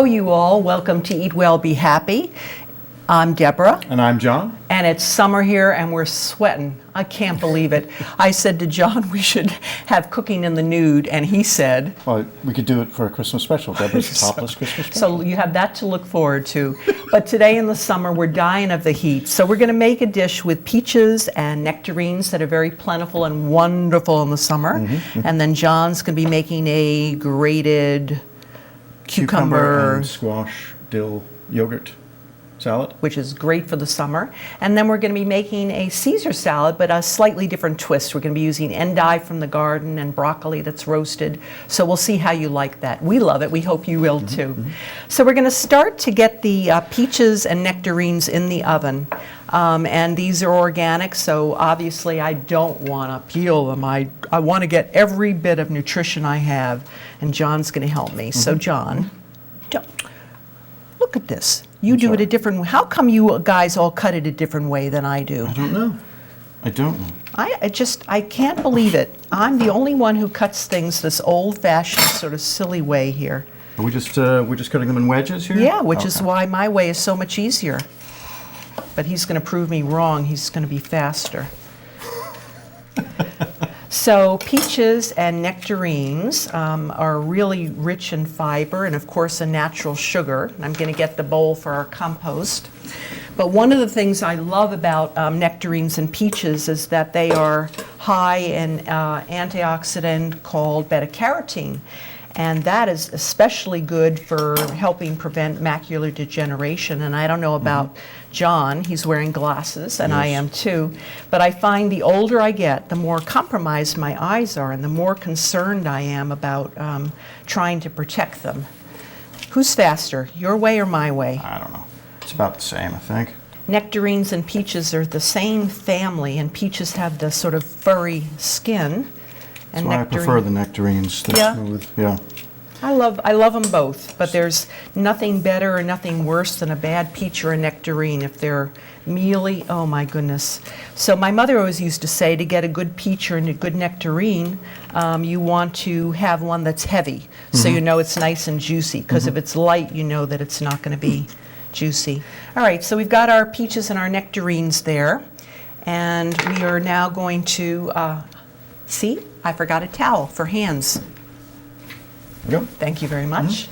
you all. Welcome to Eat Well, Be Happy. I'm Deborah. And I'm John. And it's summer here and we're sweating. I can't believe it. I said to John we should have cooking in the nude, and he said... Well, we could do it for a Christmas special. Deborah's topless Christmas special. So you have that to look forward to. But today in the summer, we're dying of the heat. So we're going to make a dish with peaches and nectarines that are very plentiful and wonderful in the summer. And then John's going to be making a grated cucumber and squash, dill, yogurt salad, which is great for the summer. And then we're going to be making a Caesar salad, but a slightly different twist. We're going to be using endive from the garden and broccoli that's roasted. So we'll see how you like that. We love it. We hope you will too. So we're going to start to get the peaches and nectarines in the oven. And these are organic, so obviously I don't want to peel them. I want to get every bit of nutrition I have, and John's going to help me. So John, look at this. You do it a different way. How come you guys all cut it a different way than I do? I don't know. I can't believe it. I'm the only one who cuts things this old-fashioned, sort of silly way here. Are we just cutting them in wedges here? Yeah, which is why my way is so much easier. But he's going to prove me wrong. He's going to be faster. So peaches and nectarines are really rich in fiber and, of course, a natural sugar. I'm going to get the bowl for our compost. But one of the things I love about nectarines and peaches is that they are high in antioxidant called beta-carotene. And that is especially good for helping prevent macular degeneration. And I don't know about John, he's wearing glasses, and I am too. But I find the older I get, the more compromised my eyes are, and the more concerned I am about trying to protect them. Who's faster, your way or my way? I don't know. It's about the same, I think. Nectarines and peaches are the same family, and peaches have the sort of furry skin. That's why I prefer the nectarines. Yeah. I love them both, but there's nothing better or nothing worse than a bad peach or a nectarine if they're mealy. Oh my goodness. So my mother always used to say to get a good peach or a good nectarine, you want to have one that's heavy, so you know it's nice and juicy, because if it's light, you know that it's not going to be juicy. All right, so we've got our peaches and our nectarines there, and we are now going to, see, I forgot a towel for hands. There you go. Thank you very much.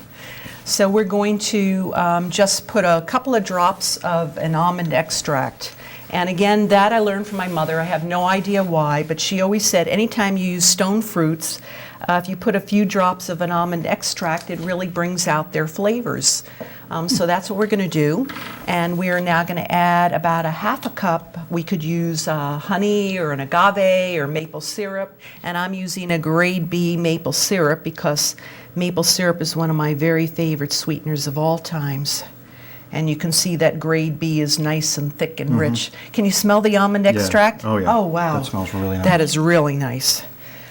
So we're going to just put a couple of drops of an almond extract. And again, that I learned from my mother. I have no idea why, but she always said anytime you use stone fruits, if you put a few drops of an almond extract, it really brings out their flavors. So that's what we're going to do. And we are now going to add about a half a cup. We could use honey or an agave or maple syrup. And I'm using a grade B maple syrup because maple syrup is one of my very favorite sweeteners of all times. And you can see that grade B is nice and thick and rich. Can you smell the almond extract? Oh, yeah. Oh, wow. That smells really nice. That is really nice.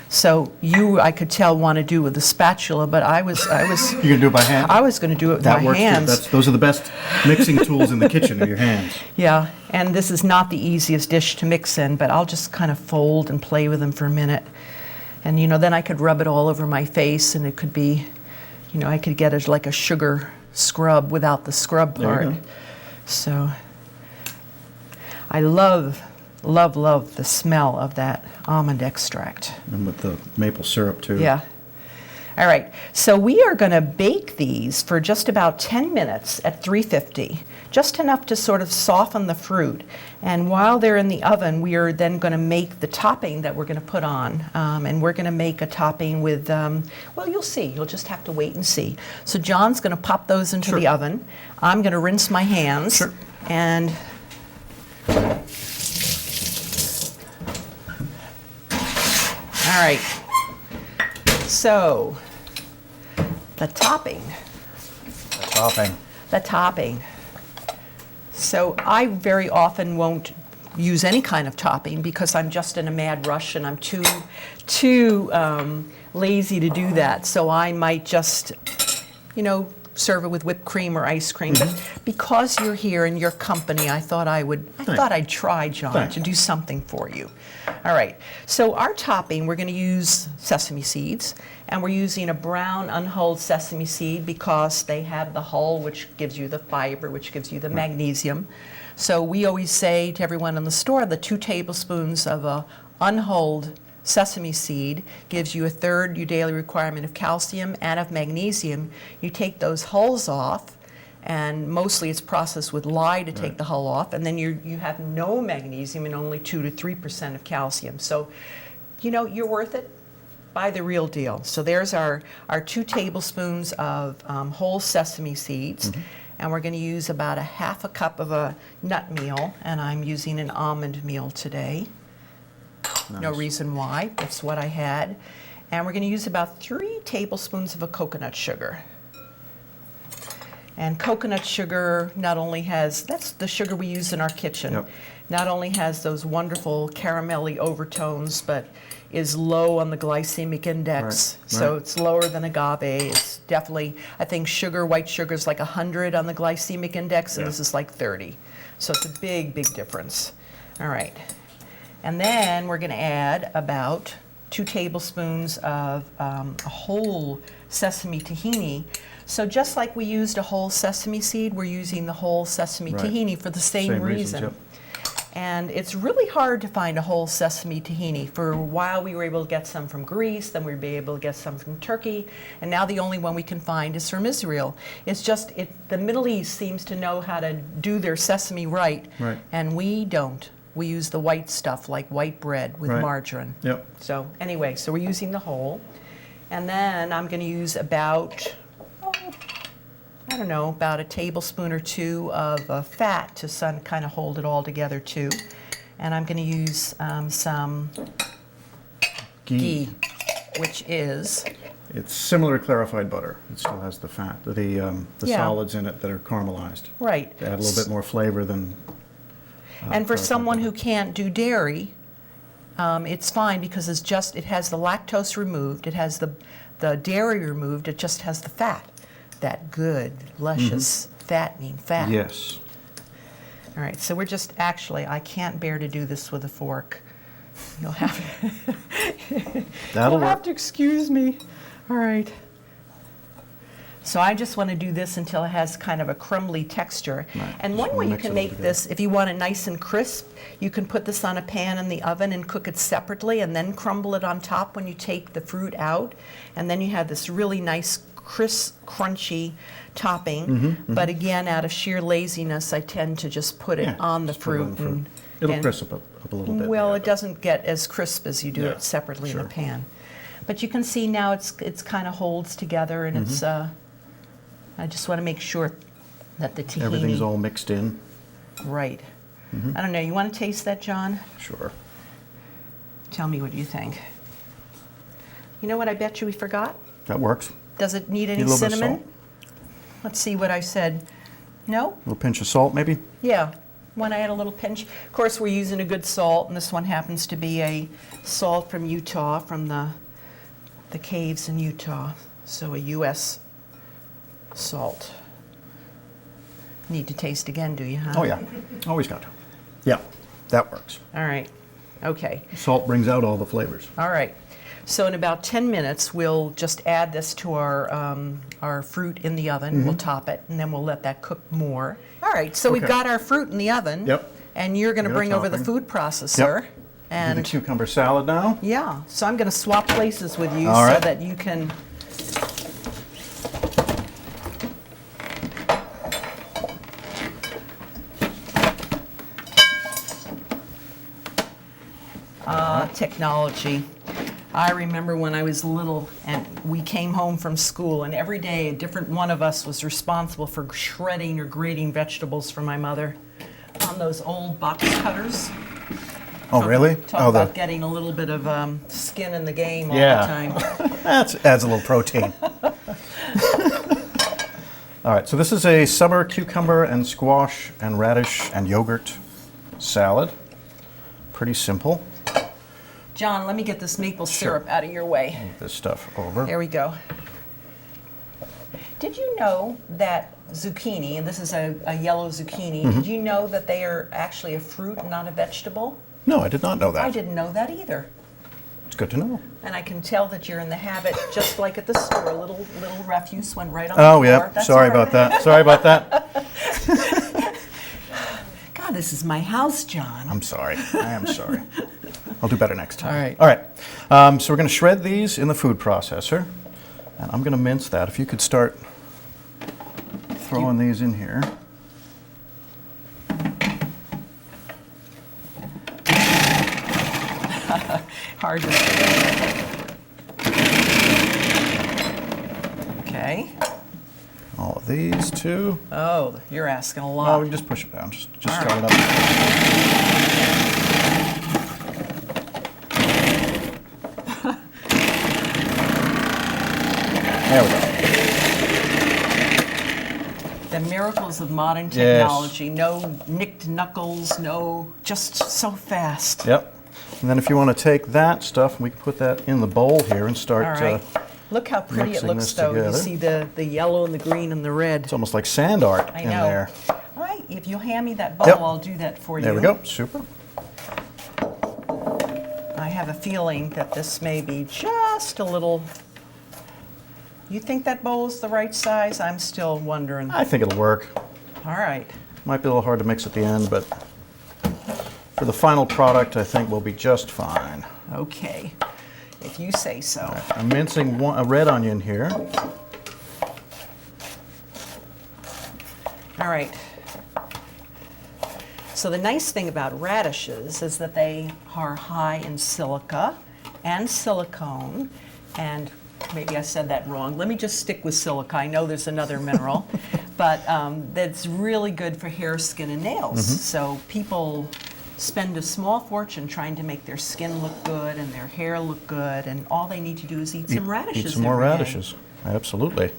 So you, I could tell, want to do with a spatula, but I was. You're going to do it by hand? I was going to do it with that my works hands. Too. Those are the best mixing tools in the kitchen, are your hands. Yeah, and this is not the easiest dish to mix in, but I'll just kind of fold and play with them for a minute. And, you know, then I could rub it all over my face, and it could be, you know, I could get it like a sugar scrub without the scrub part. There you go. So I love the smell of that almond extract. And with the maple syrup, too. Yeah. All right. So we are going to bake these for just about 10 minutes at 350, just enough to sort of soften the fruit. And while they're in the oven, we are then going to make the topping that we're going to put on. And we're going to make a topping with, well, you'll see. You'll just have to wait and see. So John's going to pop those into the oven. I'm going to rinse my hands. And all right, so the topping. So I very often won't use any kind of topping because I'm just in a mad rush and I'm too lazy to do that. So I might just, you know, serve it with whipped cream or ice cream. But because you're here in your company, I thought I'd try, John, Thanks. to do something for you. All right. So our topping, we're going to use sesame seeds, and we're using a brown unhulled sesame seed because they have the hull, which gives you the fiber, which gives you the magnesium. So we always say to everyone in the store, the 2 tablespoons of a unhulled sesame seed gives you 1/3 your daily requirement of calcium and of magnesium. You take those hulls off, and mostly it's processed with lye to take the hull off, and then you have no magnesium and only 2 to 3% of calcium. So, you're worth it. Buy the real deal. So there's our 2 tablespoons of whole sesame seeds, and we're going to use about 1/2 cup of a nut meal, and I'm using an almond meal today. Nice. No reason why, that's what I had. And we're going to use about 3 tablespoons of a coconut sugar. And coconut sugar not only has, that's the sugar we use in our kitchen, Yep. not only has those wonderful caramelly overtones, but is low on the glycemic index. Right, So right. it's lower than agave. It's definitely, I think white sugar is like 100 on the glycemic index, and Yeah. this is like 30. So it's a big, big difference. All right. And then we're going to add about 2 tablespoons of a whole sesame tahini. So just like we used a whole sesame seed, we're using the whole sesame Right. tahini for the same Same reason. reasons, And it's really hard to find a whole sesame tahini. For a while we were able to get some from Greece, then we were able to get some from Turkey, and now the only one we can find is from Israel. It's just, the Middle East seems to know how to do their sesame right, Right. and we don't. We use the white stuff like white bread with Right. margarine. Yep. So anyway, so we're using the whole. And then I'm going to use about, I don't know, about a tablespoon or 2 of fat to kind of hold it all together too. And I'm going to use some ghee, which is, It's similar to clarified butter. It still has the fat, the Yeah. solids in it that are caramelized. right. They add a little bit more flavor than. And for clarified someone butter. who can't do dairy, it's fine because it has the lactose removed, it has the dairy removed, it just has the fat. That good, luscious, fattening fat. Yes. All right, so I can't bear to do this with a fork. You'll have That'll you'll have work. to excuse me. All right. So I just want to do this until it has kind of a crumbly texture. Right. And Just one way you mix it can all make together. this, if you want it nice and crisp, you can put this on a pan in the oven and cook it separately and then crumble it on top when you take the fruit out. And then you have this really nice, crisp, crunchy topping. But again, out of sheer laziness, I tend to just put it Yeah, on the just put it on fruit. the fruit. It'll and- crisp up a little bit. Well, yeah, it doesn't get as crisp as you do Yeah, it separately in sure. the pan. But you can see now it's kind of holds together, and it's. I just want to make sure that the tahini. Everything's all mixed in. right. I don't know. You want to taste that, John? Sure. Tell me what you think. You know what? I bet you we forgot. That works. Does it need any Need a little bit of cinnamon? salt. Let's see what I said. No? A little pinch of salt, maybe. Yeah. Want to add a little pinch? Of course, we're using a good salt, and this one happens to be a salt from Utah, from the caves in Utah. So a U.S. salt. Need to taste again, do you, huh? Oh yeah, always got to. Yeah, that works. All right. Okay. Salt brings out all the flavors. All right. So in about 10 minutes, we'll just add this to our fruit in the oven. We'll top it, and then we'll let that cook more. All right. So we've Okay. got our fruit in the oven. Yep. And you're going to Got a bring over the topping. food processor. Yep. Do And the cucumber salad now. yeah, so I'm going to swap places with you All so right. that you can. Technology. I remember when I was little and we came home from school, and every day a different one of us was responsible for shredding or grating vegetables for my mother on those old box cutters. Oh really? Talk Oh, about getting a little bit of skin in the game all Yeah. the time. that adds a little protein. All right, so this is a summer cucumber and squash and radish and yogurt salad. Pretty simple. John, let me get this maple Sure. syrup out of your way. Move this stuff over. There we go. Did you know that zucchini, and this is a yellow zucchini, did you know that they are actually a fruit and not a vegetable? No, I did not know that. I didn't know that either. It's good to know. And I can tell that you're in the habit, just like at the store, a little refuse went right on the Oh, floor. yeah. That's Sorry all right. about that. Sorry about that. God, this is my house, John. I'm sorry. I am sorry. I'll do better next time. All right. All right. So we're going to shred these in the food processor. And I'm going to mince that. If you could start throwing these in here. Hard to Okay. All of these too. Oh, you're asking a Oh, lot. we can just push it down. Just All start right. it up. There we go. The miracles of modern Yes. technology. No nicked knuckles, no, just so fast. Yep. And then if you want to take that stuff, we can put that in the bowl here and start. All right. Look how pretty it mixing looks, this though. You together. see the yellow and the green and the red. It's almost like sand art I in know. there. All right, if you'll hand me that bowl, Yep. I'll do that for you. There we go. Super. I have a feeling that this may be just a little. You think that bowl is the right size? I'm still wondering. I think it'll work. All right. Might be a little hard to mix at the end, but for the final product, I think we'll be just fine. Okay. If you say so. I'm mincing a red onion here. All right. So the nice thing about radishes is that they are high in silica and silicone, and maybe I said that wrong. Let me just stick with silica. I know there's another mineral, but that's really good for hair, skin, and nails. So people spend a small fortune trying to make their skin look good and their hair look good, and all they need to do is eat some radishes. Eat some more every day. radishes. Absolutely.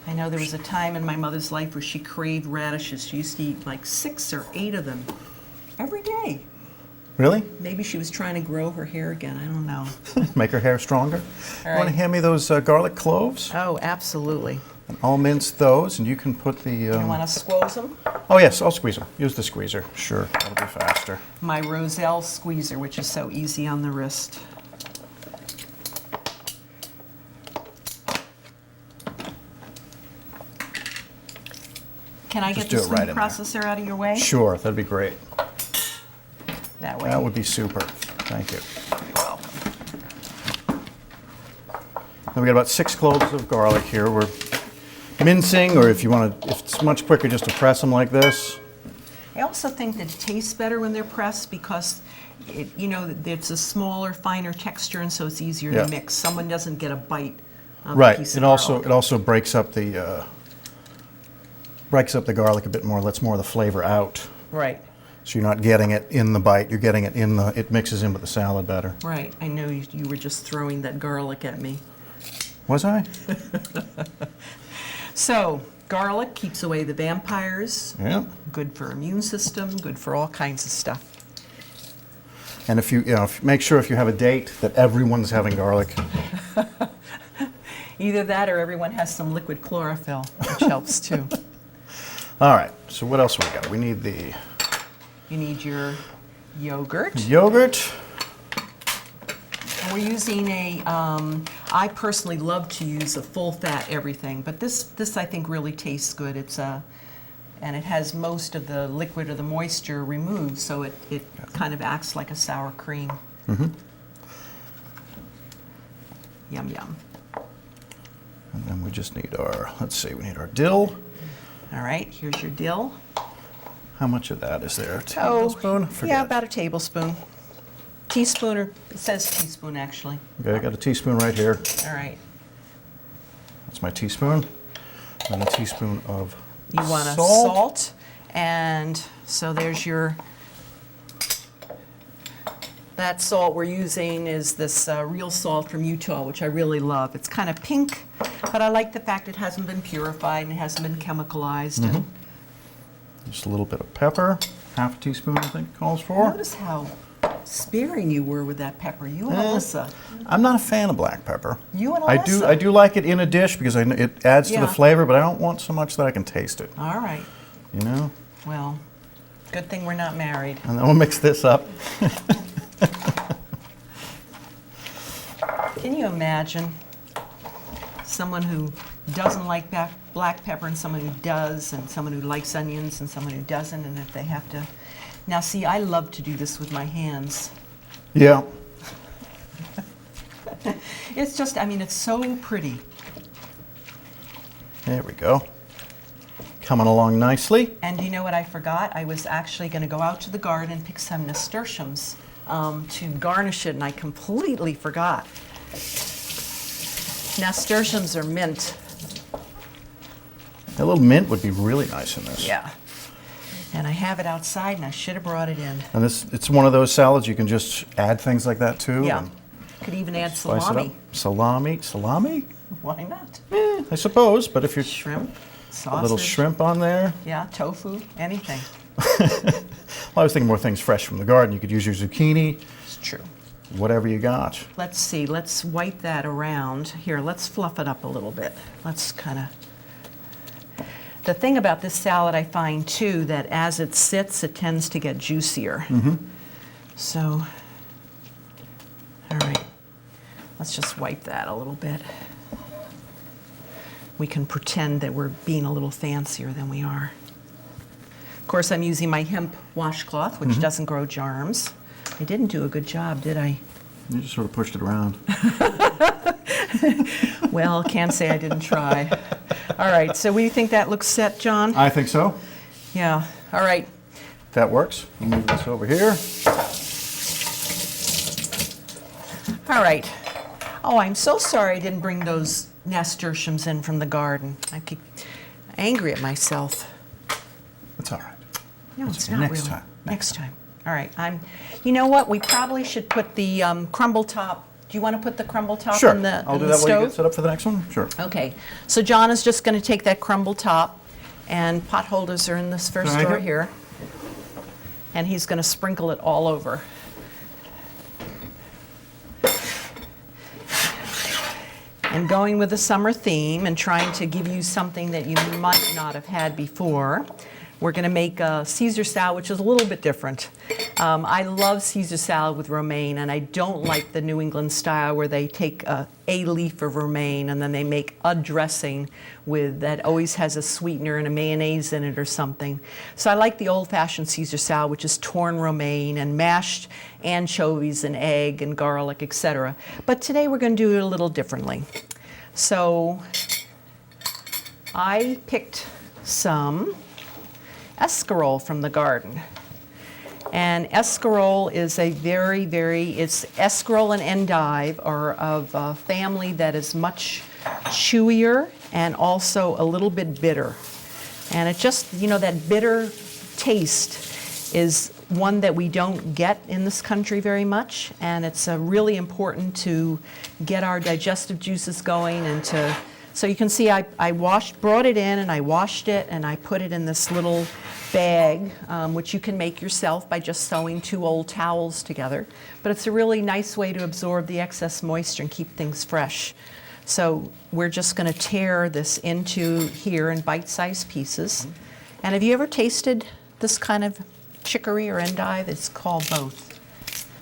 I know there was a time in my mother's life where she craved radishes. She used to eat like 6 or 8 of them every day. Really? Maybe she was trying to grow her hair again. I don't know. Make her hair stronger. All Want to right. hand me those garlic cloves? Oh, absolutely. And I'll mince those, and you can put the. You want to squoze them? Oh yes, I'll squeeze them. Use the squeezer. Sure, that'll be faster. My Roselle squeezer, which is so easy on the wrist. Can I Just get do the it right food in there. processor out of your way? Sure, that'd be great. That way. That would be super. Thank you. Welcome. Now we got about 6 cloves of garlic here. We're mincing, or if you want to, if it's much quicker just to press them like this. I also think that it tastes better when they're pressed because, it's a smaller, finer texture, and so it's easier Yeah. to mix. Someone doesn't get a bite of Right. a piece of It also garlic. breaks up the garlic a bit more. Lets more of the flavor out. Right, So you're not getting it in the bite. You're getting it in the. It mixes in with the salad better. right. I know you were just throwing that garlic at me. Was I? So, garlic keeps away the vampires. Yeah. Good for immune system, good for all kinds of stuff. And if make sure if you have a date that everyone's having garlic. Either that or everyone has some liquid chlorophyll, which helps too. All right. So what else we got? We need the You need your yogurt. yogurt. And we're using I personally love to use a full fat everything, but this I think really tastes good. And it has most of the liquid or the moisture removed, so it kind of acts like a sour cream. Mm-hmm. Yum, yum. And then we just need we need our dill. All right, here's your dill. How much of that is there? A Oh, tablespoon? Forget yeah, it. about a tablespoon. Teaspoon, or it says teaspoon actually. Okay, I got a teaspoon right here. All right. That's my teaspoon. And a teaspoon of You want a salt. salt, and so there's that salt we're using is this real salt from Utah, which I really love. It's kind of pink, but I like the fact it hasn't been purified and it hasn't been chemicalized. And Just a little bit of pepper. Half a teaspoon, I think, calls for. notice how sparing you were with that pepper. You and Alyssa. I'm not a fan of black pepper. You and I Alyssa. do like it in a dish because it adds to Yeah. the flavor, but I don't want so much that I can taste it. All right. You know? Well, good thing we're not married. And then we'll mix this up. Can you imagine someone who doesn't like black pepper and someone who does, and someone who likes onions and someone who doesn't, and if they have to... Now, see, I love to do this with my hands. Yeah. It's just, I mean, it's so pretty. There we go. Coming along nicely. And you know what I forgot? I was actually going to go out to the garden and pick some nasturtiums to garnish it, and I completely forgot. Nasturtiums are mint. A little mint would be really nice in this. Yeah. And I have it outside, and I should have brought it in. And it's one of those salads you can just add things like that to. Yeah. And Could even add spice it up. salami. Salami? Why not? I suppose, but if you're Shrimp, sausage. a little shrimp on there. Yeah, tofu, anything. Well, I was thinking more things fresh from the garden. You could use your zucchini, It's true. whatever you got. Let's see, let's wipe that around. Here, let's fluff it up a little bit. Let's kind of... The thing about this salad, I find, too, that as it sits, it tends to get juicier. So, all right, let's just wipe that a little bit. We can pretend that we're being a little fancier than we are. Of course, I'm using my hemp washcloth, which doesn't grow germs. I didn't do a good job, did I? You just sort of pushed it around. Well, can't say I didn't try. All right, so we think that looks set, John? I think so. Yeah, all right. That works. We'll move this over here. All right. Oh, I'm so sorry I didn't bring those nasturtiums in from the garden. I keep angry at myself. It's all right. No, it's okay. not Next really. time. Next time. All right. You know what? We probably should put the crumble top. Do you want to put the crumble top Sure. in the I'll do in that the while you get stove? set up for the next one. Sure. Okay. So John is just going to take that crumble top, and pot holders are in this first Thank drawer you. here, and he's going to sprinkle it all over. And going with the summer theme and trying to give you something that you might not have had before, we're going to make a Caesar salad, which is a little bit different. I love Caesar salad with romaine, and I don't like the New England style where they take a leaf of romaine and then they make a dressing with that always has a sweetener and a mayonnaise in it or something. So I like the old-fashioned Caesar salad, which is torn romaine and mashed anchovies and egg and garlic, etc. But today we're going to do it a little differently. So I picked some escarole from the garden. And escarole is a it's escarole and endive are of a family that is much chewier and also a little bit bitter. And it just, that bitter taste is one that we don't get in this country very much. And it's really important to get our digestive juices going and to, so you can see I brought it in and I washed it and I put it in this little bag, which you can make yourself by just sewing 2 old towels together. But it's a really nice way to absorb the excess moisture and keep things fresh. So we're just going to tear this into here in bite-sized pieces. And have you ever tasted this kind of chicory or endive? It's called both.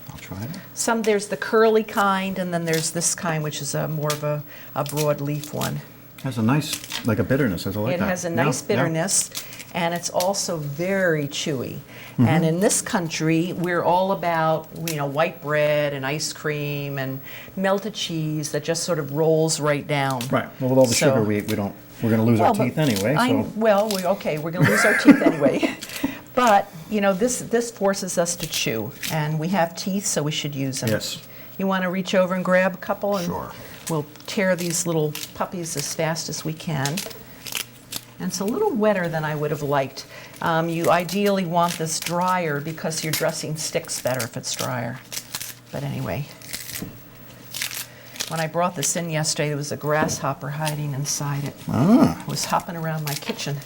I'll try it. There's the curly kind, and then there's this kind, which is more of a broadleaf one. Has a nice, like a bitterness. I like It that. has a nice bitterness, and it's also very chewy. And in this country, we're all about, white bread and ice cream and melted cheese that just sort of rolls right down. Right. Well, with all the So- sugar, we're going to lose our teeth anyway. So. we're going to lose our teeth anyway. But, this forces us to chew, and we have teeth, so we should use them. Yes. You want to reach over and grab a couple? And Sure. we'll tear these little puppies as fast as we can. And it's a little wetter than I would have liked. You ideally want this drier because your dressing sticks better if it's drier. But anyway, when I brought this in yesterday, there was a grasshopper hiding inside it. Ah. It was hopping around my kitchen.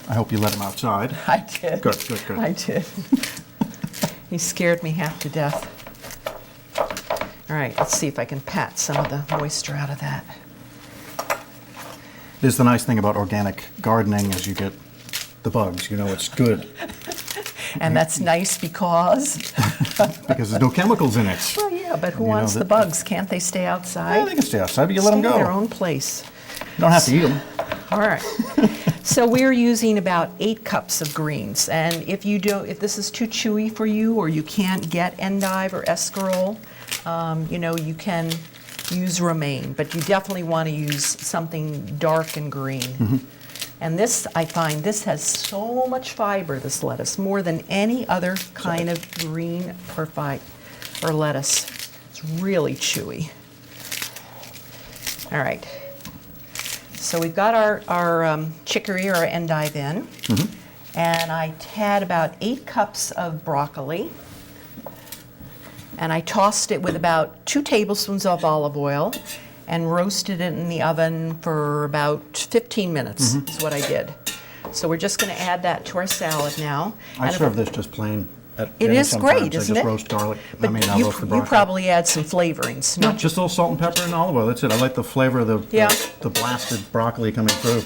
I hope you let him outside. I did. Good. I did. He scared me half to death. All right, let's see if I can pat some of the moisture out of that. Is the nice thing about organic gardening is you get the bugs. You know it's good And that's nice because, because there's no chemicals in it. well, yeah, but who You know wants the that- bugs? Can't they stay outside? Yeah, they can stay outside, but you let them Stay in their go. own place. You don't have to eat them. All right. So we're using about 8 cups of greens, and if this is too chewy for you, or you can't get endive or escarole, you know, you can use romaine, but you definitely want to use something dark and green. And this, I find, this has so much fiber, this lettuce, more than any other kind of green or lettuce. It's really chewy. All right. So we've got our chicory or our endive in, and I had about 8 cups of broccoli, and I tossed it with about 2 tablespoons of olive oil and roasted it in the oven for about 15 minutes is what I did. So we're just going to add that to our salad now. I serve this just plain. At It dinner is great, sometimes. isn't I just it? roast garlic. But I roast the you broccoli. probably add some flavorings, No, not just a little salt and pepper and olive oil. That's it. I like the flavor of Yeah. the blasted broccoli coming through.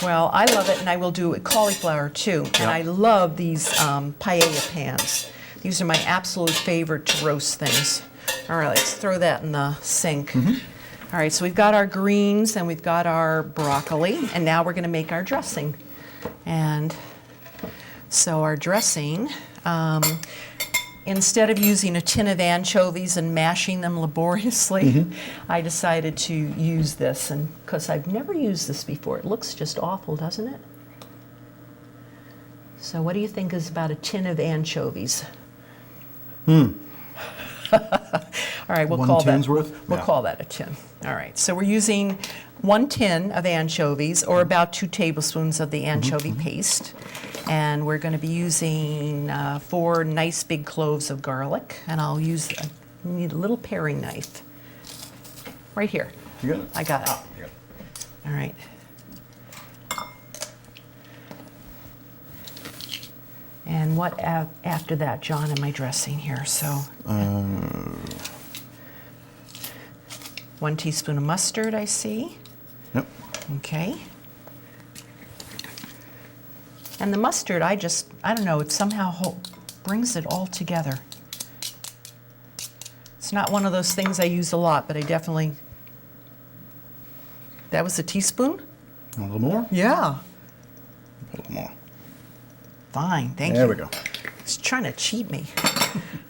Well, I love it, and I will do it cauliflower too. And Yeah. I love these paella pans. These are my absolute favorite to roast things. All right, let's throw that in the sink. All right, so we've got our greens and we've got our broccoli, and now we're going to make our dressing. And so our dressing, instead of using a tin of anchovies and mashing them laboriously, I decided to use this, and because I've never used this before. It looks just awful, doesn't it? So what do you think is about a tin of anchovies? All right, we'll One call tin's that. worth? We'll Yeah. call that a tin. All right. So we're using 1 tin of anchovies, or about 2 tablespoons of the anchovy paste, and we're going to be using 4 nice big cloves of garlic, and I'll need a little paring knife. Right here. You got it? I got it. You got it. All right. And what after that, John, am I dressing here? So 1 teaspoon of mustard, I see. Yep. Okay. And the mustard, I don't know, it somehow brings it all together. It's not one of those things I use a lot, but I definitely. That was a teaspoon? A little more? Yeah. A little more. Fine, thank you. There we go. He's trying to cheat me.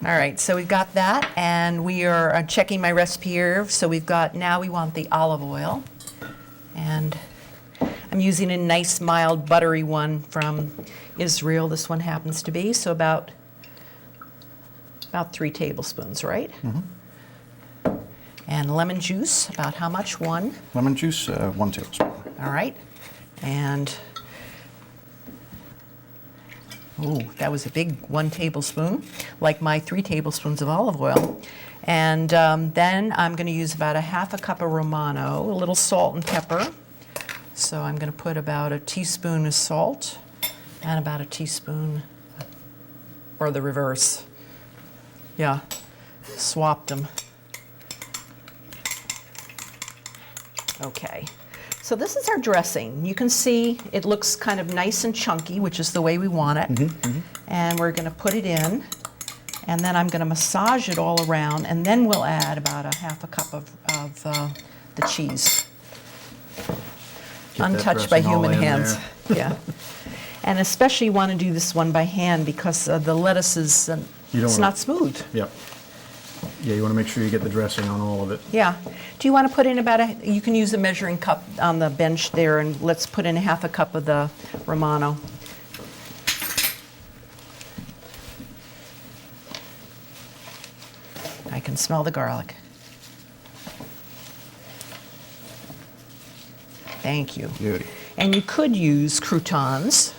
All right, so we've got that, and we are checking my recipe here. So now we want the olive oil, and I'm using a nice mild buttery one from Israel. This one happens to be, so about 3 tablespoons, right? And lemon juice, about how much? 1? Lemon juice, 1 tablespoon. All right, and oh, that was a big 1 tablespoon, like my 3 tablespoons of olive oil. And then I'm going to use about a half a cup of Romano, a little salt and pepper. So I'm going to put about a teaspoon of salt and about a teaspoon, or the reverse. Yeah, swapped them. Okay. So this is our dressing. You can see it looks kind of nice and chunky, which is the way we want it. And we're going to put it in, and then I'm going to massage it all around, and then we'll add about a half a cup of the cheese. Get that Untouched by dressing all human in hands. Yeah. And especially want to do this one by hand because the lettuce is it's not smooth. Yep. Yeah, you want to make sure you get the dressing on all of it. Yeah. Do you want to put in you can use a measuring cup on the bench there, and let's put in a half a cup of the Romano. I can smell the garlic. Thank you. Beauty. And you could use croutons,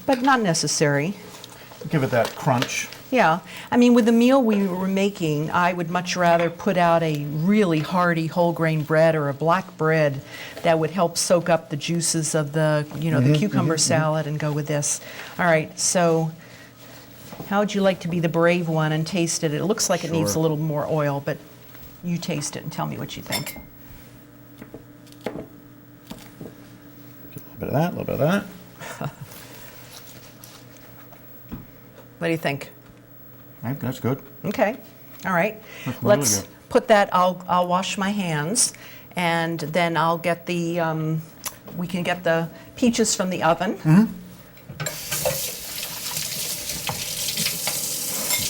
but not necessary. Give it that crunch. Yeah, I mean, with the meal we were making, I would much rather put out a really hearty whole grain bread or a black bread that would help soak up the juices of the, the cucumber salad and go with this. All right, so How would you like to be the brave one and taste it? It looks like it needs a Sure. little more oil, but you taste it and tell me what you think. Get a little bit of that, a little bit of that. What do you think? I think that's good. Okay, all right. That's really Let's good. put that, I'll wash my hands, and then I'll get the, we can get the peaches from the oven.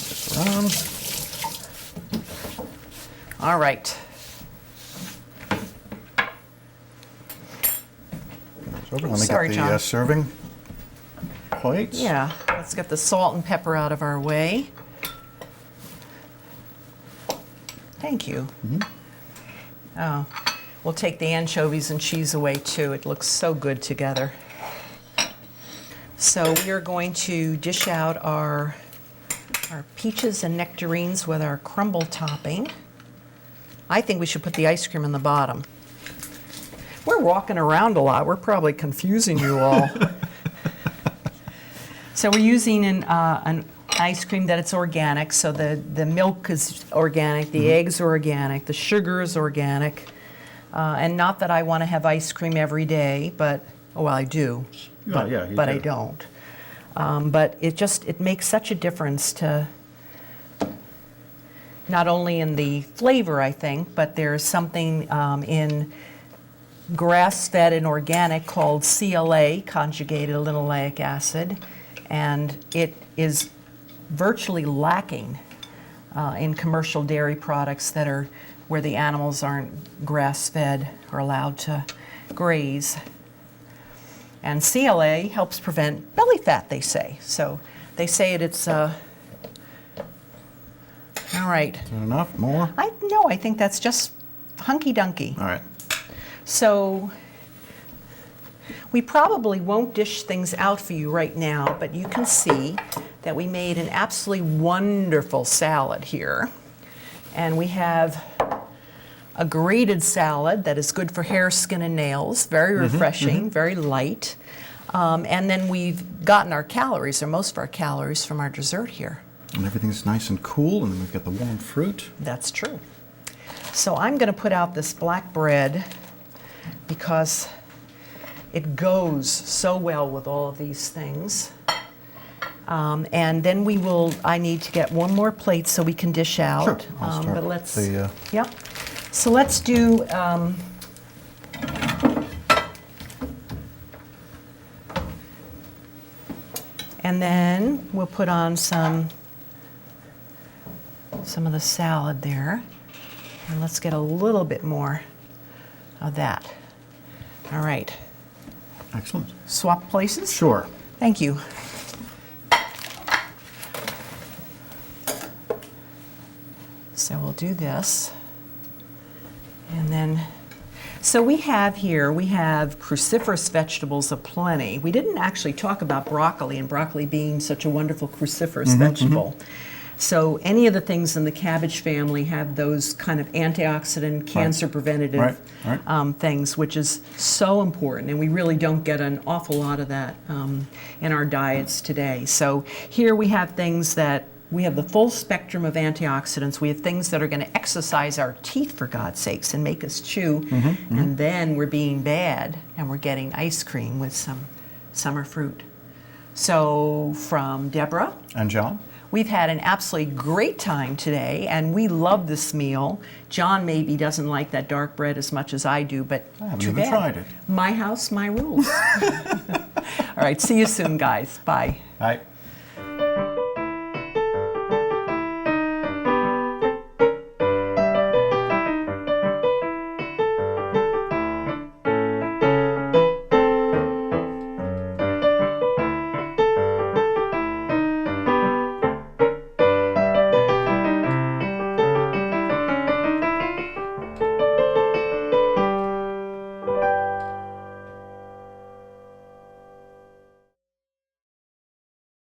Just around. All right. Let me Sorry, get the John. serving plates. Yeah, let's get the salt and pepper out of our way. Thank you. Oh, we'll take the anchovies and cheese away too. It looks so good together. So we are going to dish out our peaches and nectarines with our crumble topping. I think we should put the ice cream in the bottom. We're walking around a lot. We're probably confusing you all. So we're using an ice cream that it's organic. So the milk is organic, the eggs are organic, the sugar is organic. And not that I want to have ice cream every day, but, well, I do. Yeah, yeah, you but do. I don't. But it makes such a difference to not only in the flavor, I think, but there's something in grass-fed and organic called CLA, conjugated linoleic acid, and it is virtually lacking in commercial dairy products that are where the animals aren't grass-fed or allowed to graze. And CLA helps prevent belly fat, they say. So they say it's all right. Is that enough? More? No, I think that's just hunky-dunky. All right. So we probably won't dish things out for you right now, but you can see that we made an absolutely wonderful salad here. And we have a grated salad that is good for hair, skin, and nails, very refreshing, very light. And then we've gotten our calories, or most of our calories, from our dessert here. And everything's nice and cool, and then we've got the warm fruit. That's true. So I'm going to put out this black bread because it goes so well with all of these things. And then I need to get one more plate so we can dish out. Sure. I'll start But let's, the, yep. So let's do, and then we'll put on some of the salad there. And let's get a little bit more of that. All right. Excellent. Swap places? Sure. Thank you. So we'll do this. And then, so we have cruciferous vegetables aplenty. We didn't actually talk about broccoli, and broccoli being such a wonderful cruciferous vegetable. So any of the things in the cabbage family have those kind of antioxidant, cancer preventative things, which is so important. And we really don't get an awful lot of that in our diets today. So here we have things that, we have the full spectrum of antioxidants. We have things that are going to exercise our teeth, for God's sakes, and make us chew. And then we're being bad, and we're getting ice cream with some summer fruit. So from Deborah. And John? We've had an absolutely great time today, and we love this meal. John maybe doesn't like that dark bread as much as I do, but I haven't too even bad. tried it. My house, my rules. All right, see you soon, guys. Bye. Bye.